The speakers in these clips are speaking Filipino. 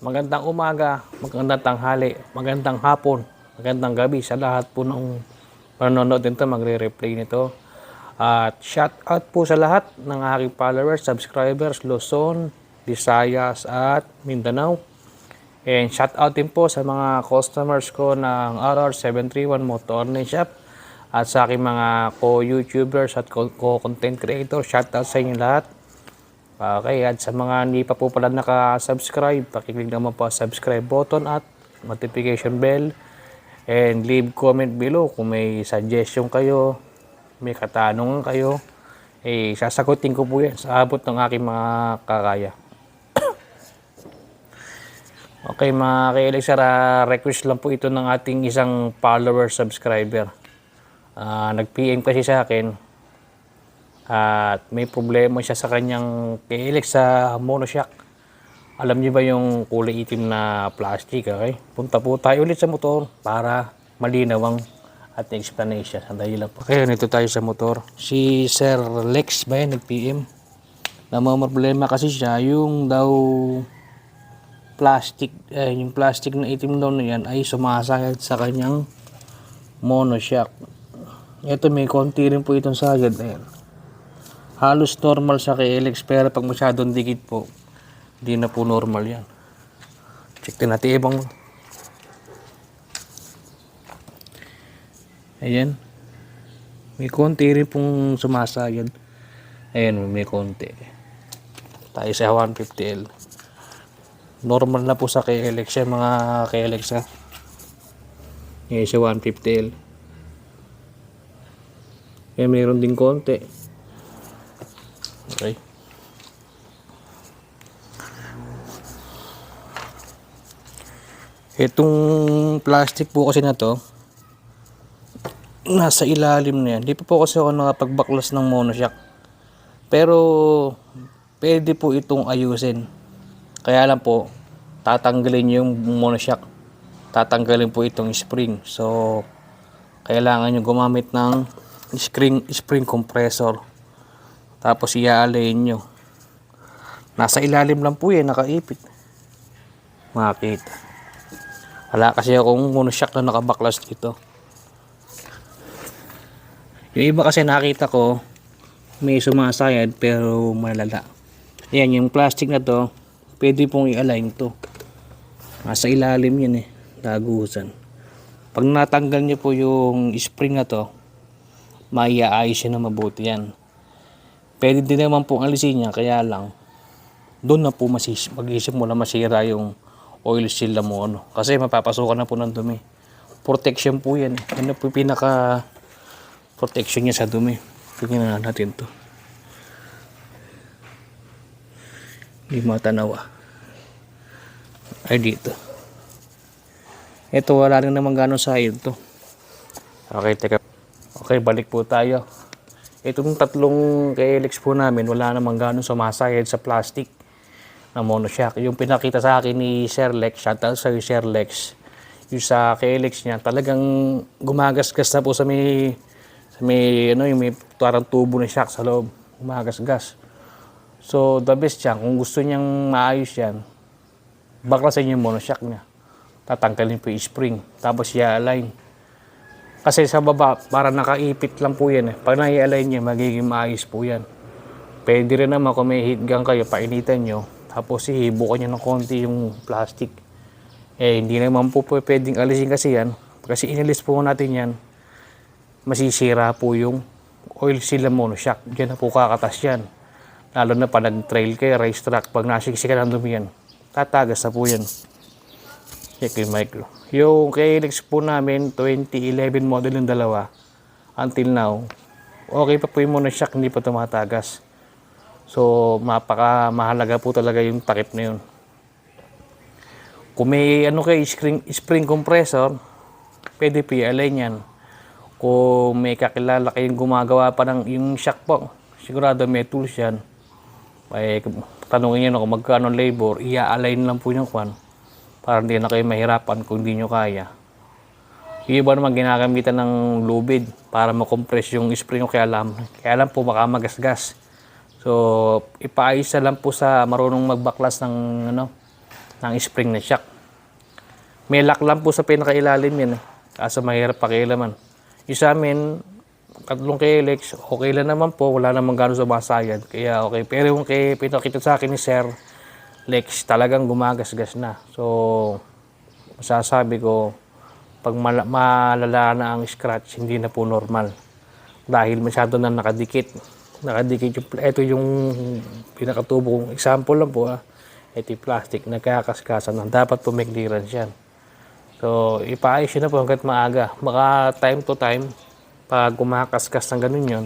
magandang umaga, magandang tanghali, magandang hapon, magandang gabi sa lahat po ng manonood nito, magre-replay nito. At shout out po sa lahat ng aking followers, subscribers, Luzon, Visayas at Mindanao. And shout out din po sa mga customers ko ng RR731 Motor Shop at sa aking mga co-YouTubers at co-content creators. Shout out sa inyo lahat. Okay, at sa mga hindi pa po pala naka-subscribe, pakiclick naman po ang subscribe button at notification bell. And leave comment below kung may suggestion kayo, may katanungan kayo. Sasagutin ko po yan sa abot ng aking mga kakaya. Okay mga ka-Elixir, request lang po ito ng ating isang follower subscriber. Nag-PM kasi sa akin. At may problema siya sa kanyang KLX sa monoshock. Alam niyo ba yung kulay itim na plastic, okay? Punta po tayo ulit sa motor para malinaw ang ating explanation. Sandali lang po. Okay, nito tayo sa motor. Si Sir Lex ba yan, nag-PM? Problema kasi siya, yung daw plastic, yung plastic na itim daw na yan ay sumasayad sa kanyang monoshock. Ito may konti rin po itong sayad na yan. Halos normal sa KLX pero pag masyadong dikit po, hindi na po normal yan. Check din natin ibang. Ayan. May konti rin pong sumasayad. Ayan, may konti. Tayo sa 150L. Normal na po sa KLX yan, mga KLX ha. Ayan sa 150L. Ayan, mayroon din konti. Okay. Itong plastic po kasi na to, nasa ilalim na yan. Di pa po kasi ako nakapagbaklas ng monoshock. Pero, pwede po itong ayusin. Kaya lang po, tatanggalin yung monoshock. Tatanggalin po itong spring. So, kailangan nyo gumamit ng spring compressor. Tapos i-align nyo. Nasa ilalim lang po yan, nakaipit. Makita. Wala kasi akong monoshock na nakabaklas dito. Yung iba kasi nakita ko, may sumasayad pero malala. Yan, yung plastic na to, pwede pong i-align to. Nasa ilalim yan dagusan. Pag natanggal nyo po yung spring na to, maiaayos yun na mabuti yan. Pwede din naman pong alisin niya, kaya lang doon na po mag-isip mo na masira yung oil seal na mo. Kasi mapapasukan na po ng dumi. Protection po yan. Yan na po yung pinaka protection niya sa dumi. Tingnan natin to. Hindi matanaw ay dito. Ito wala rin naman gano'ng side to. Okay, teka. Okay, balik po tayo. Itong tatlong KLX po namin, wala namang gano'ng sumasayad sa plastic na monoshock. Yung pinakita sa akin ni Sir Lex, shoutout sa Sir Lex, yung sa KLX niya, talagang gumagasgas na po sa may yung may parang tubo na shock sa loob. Gumagasgas. So, the best yan, kung gusto niyang maayos yan, baklasin yung monoshock niya. Tatanggalin po yung spring, tapos i-align. Kasi sa baba, para nakaipit lang po yan. Pag nai-align niya, magiging maayos po yan. Pwede rin naman kung may heat gun kayo, painitan nyo. Tapos ihibukan nyo ng konti yung plastic. Hindi naman po pwedeng alisin kasi yan. Kasi inalis po natin yan, masisira po yung oil seal ng monoshock. Diyan na po kakatas yan. Lalo na pa nag-trail kayo, racetrack. Pag nasiksikan ng dumi yan, tatagas na po yan. Check yung micro. Yung KLX po namin, 2011 model yung dalawa. Until now, okay pa po yung monoshock, hindi pa tumatagas. So, mahalaga po talaga yung takip na yun. Kung may spring compressor, pwede po i-align yan. Kung may kakilala kayong gumagawa pa ng yung shock po, sigurado may tools yan. Tanungin nyo kung magkano labor, i-align lang po yung kwan. Para hindi na kayo mahirapan kung hindi nyo kaya. Yung iba naman ginagamitan ng lubid para makompress yung spring kaya lang po baka magasgas. So, ipaayos na lang po sa marunong magbaklas ng ng spring na shock. May lock lang po sa pinakailalim yan eh. Kaso mahirap pakialaman. Yung sa amin, tatlong KLX, okay lang naman po. Wala namang gano'n sumasayad. Kaya okay. Pero yung pinakita sa akin ni Sir Lex, talagang gumagasgas na. So, masasabi ko, pag malala na ang scratch, hindi na po normal. Dahil masyado na nakadikit. Nakadikit yung, ito yung pinakatubo kong example lang po. Ito yung plastic, nagkakaskasan na. Dapat po may clearance yan. So, ipaayos yun na po hanggat maaga. Baka time to time, pag kumakaskas ng ganun yun,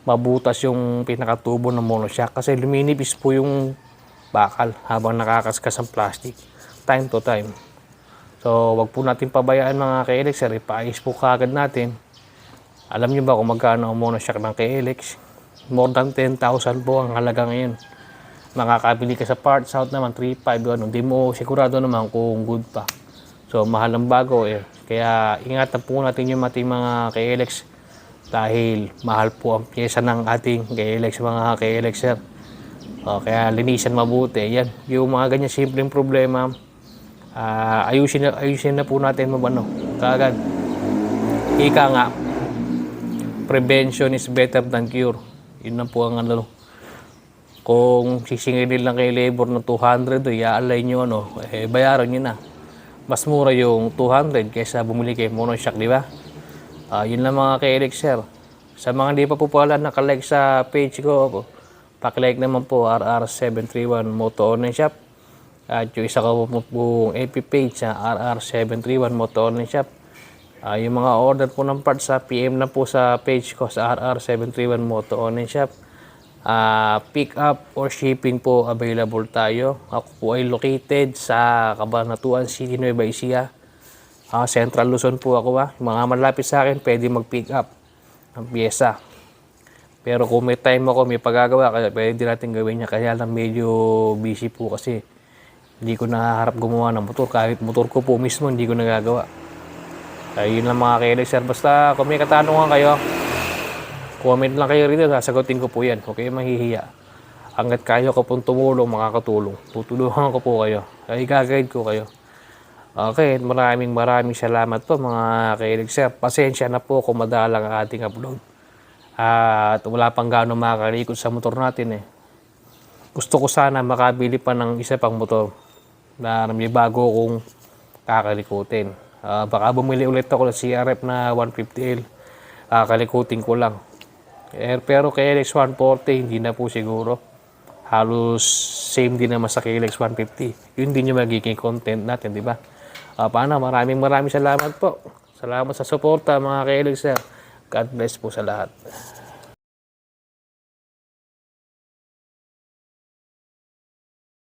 mabutas yung pinakatubo ng monoshock. Kasi luminipis po yung bakal habang nakakaskas ang plastic. Time to time. So, wag po natin pabayaan mga KLX. Ipaayos po kaagad natin. Alam nyo ba kung magkano ang monoshock ng KLX? More than 10,000 po ang halaga ngayon. Makakabili ka sa parts out naman, 3,500. Hindi mo sigurado naman kung good pa. So, mahal ang bago eh. Kaya ingatan po natin yung ating mga KLX dahil mahal po ang pyesa ng ating KLX, mga KLX sir. Kaya linisan mabuti. Yan, yung mga ganyan simpleng problema, ayusin na po natin kaagad. Ika nga, prevention is better than cure. Yun na po ang Kung sisingilin lang kay labor ng 200, i-alay nyo bayaran nyo na. Mas mura yung 200 kaysa bumili kay monoshock, di ba? Yun lang mga KLX sir. Sa mga hindi pa po pala nakalike sa page ko, pakilike naman po RR731 Moto Online Shop. At yung isa ko po AP page sa RR731 Moto Online Shop. Yung mga order po ng parts sa PM na po sa page ko sa RR731 Moto Online Shop. Pick up or shipping po available tayo. Ako po ay located sa Cabanatuan City, Nueva Ecija. Central Luzon po ako. Mga malapit sa akin, pwede mag-pick up ng pyesa. Pero kung may time ako, may pagagawa, kaya pwede natin gawin niya. Kaya lang medyo busy po kasi hindi ko nahaharap gumawa ng motor. Kahit motor ko po mismo, hindi ko nagagawa. Kaya yun lang mga KLX sir. Basta kung may katanungan kayo, comment lang kayo rito, sasagutin ko po yan. Okay, mahihiya. Hanggat kayo ko pong tumulong, makakatulong. Tutulungan ko po kayo. Ay, gagawin ko kayo. Okay, maraming salamat po mga KLX sir. Pasensya na po kung madalang ang ating upload. At wala pang gano'ng makakalikot sa motor natin eh. Gusto ko sana makabili pa ng isa pang motor na may bago kong kakalikutin. Baka bumili ulit ako ng CRF na 150L. Kakalikutin ko lang. Pero KLX 140, hindi na po siguro. Halos same din naman sa KLX 150. Yun din yung magiging content natin, di ba? Paano? Maraming salamat po. Salamat sa suporta mga KLX sir. God bless po sa lahat.